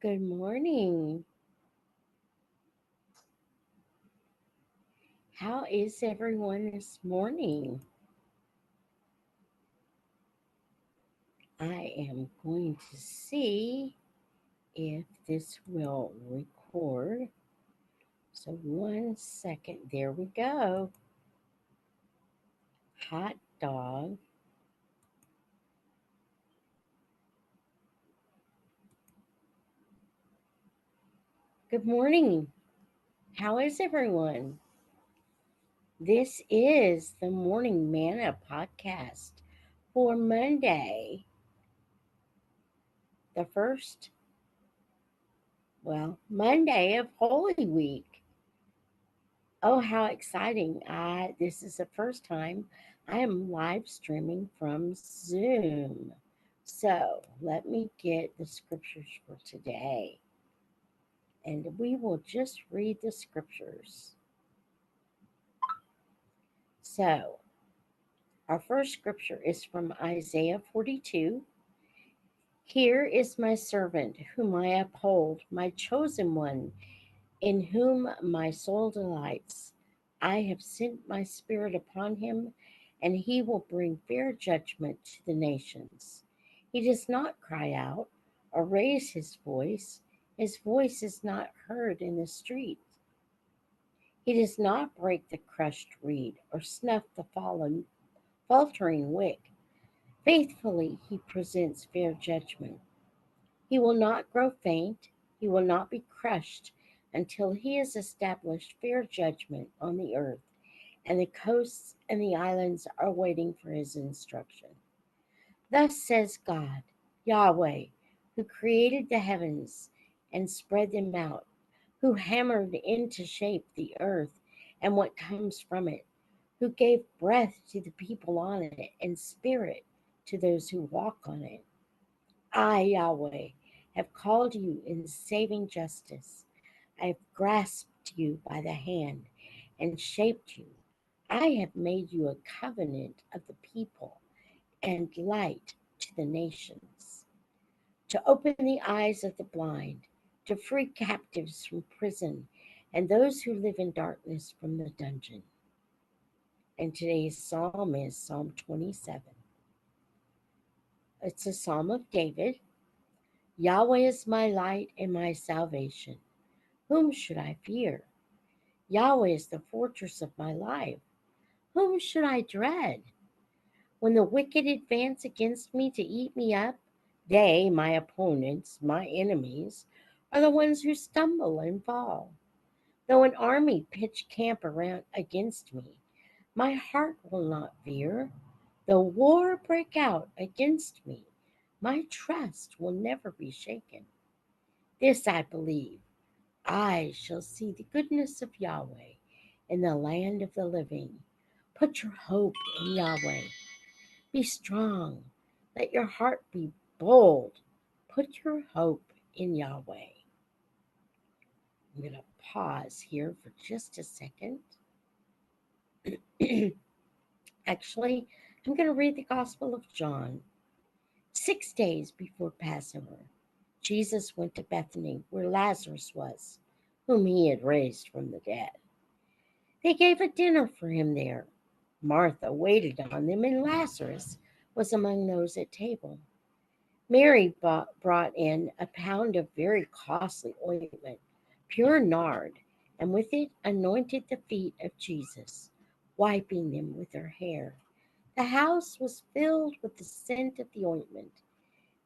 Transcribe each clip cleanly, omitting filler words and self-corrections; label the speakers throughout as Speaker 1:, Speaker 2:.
Speaker 1: Good morning. How is everyone this morning? I am going to see if this will record. So, 1 second. There we go. Hot dog. Good morning. How is everyone? This is the Morning Manna podcast for Monday, the first, Monday of Holy Week. Oh, how exciting. This is the first time I am live streaming from Zoom. So let me get the scriptures for today. And we will just read the scriptures. So, our first scripture is from Isaiah 42. Here is my servant, whom I uphold, my chosen one, in whom my soul delights. I have sent my spirit upon him, and he will bring fair judgment to the nations. He does not cry out or raise his voice. His voice is not heard in the street. He does not break the crushed reed or snuff the faltering wick. Faithfully he presents fair judgment. He will not grow faint, he will not be crushed until he has established fair judgment on the earth, and the coasts and the islands are waiting for his instruction. Thus says God, Yahweh, who created the heavens and spread them out, who hammered into shape the earth and what comes from it, who gave breath to the people on it and spirit to those who walk on it. I, Yahweh, have called you in saving justice. I have grasped you by the hand and shaped you. I have made you a covenant of the people and light to the nations, to open the eyes of the blind, to free captives from prison, and those who live in darkness from the dungeon. And today's psalm is Psalm 27. It's a psalm of David. Yahweh is my light and my salvation. Whom should I fear? Yahweh is the fortress of my life. Whom should I dread? When the wicked advance against me to eat me up, they, my opponents, my enemies, are the ones who stumble and fall. Though an army pitch camp around against me, my heart will not fear. Though war break out against me, my trust will never be shaken. This I believe: I shall see the goodness of Yahweh in the land of the living. Put your hope in Yahweh. Be strong. Let your heart be bold. Put your hope in Yahweh. I'm going to pause here for just a second. Actually, I'm going to read the Gospel of John. 6 days before Passover, Jesus went to Bethany, where Lazarus was, whom he had raised from the dead. They gave a dinner for him there. Martha waited on them, and Lazarus was among those at table. Mary brought in a pound of very costly ointment, pure nard, and with it anointed the feet of Jesus, wiping them with her hair. The house was filled with the scent of the ointment.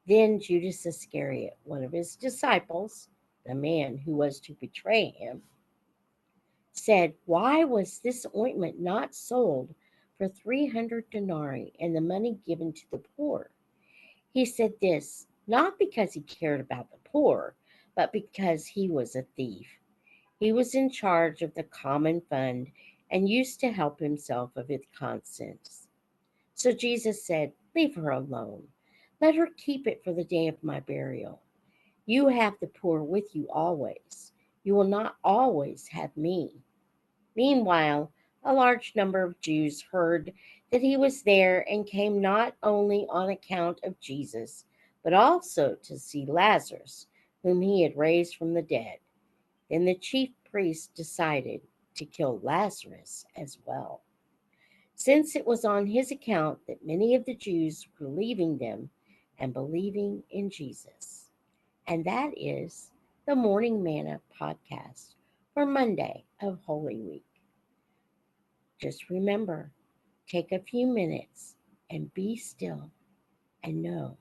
Speaker 1: Then Judas Iscariot, one of his disciples, the man who was to betray him, said, "Why was this ointment not sold for 300 denarii and the money given to the poor?" He said this not because he cared about the poor, but because he was a thief. He was in charge of the common fund and used to help himself of its contents. So Jesus said, "Leave her alone. Let her keep it for the day of my burial. You have the poor with you always. You will not always have me." Meanwhile, a large number of Jews heard that he was there and came not only on account of Jesus, but also to see Lazarus, whom he had raised from the dead. Then the chief priests decided to kill Lazarus as well, since it was on his account that many of the Jews were leaving them and believing in Jesus. And that is the Morning Manna podcast for Monday of Holy Week. Just remember, take a few minutes and be still and know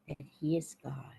Speaker 1: that He is God.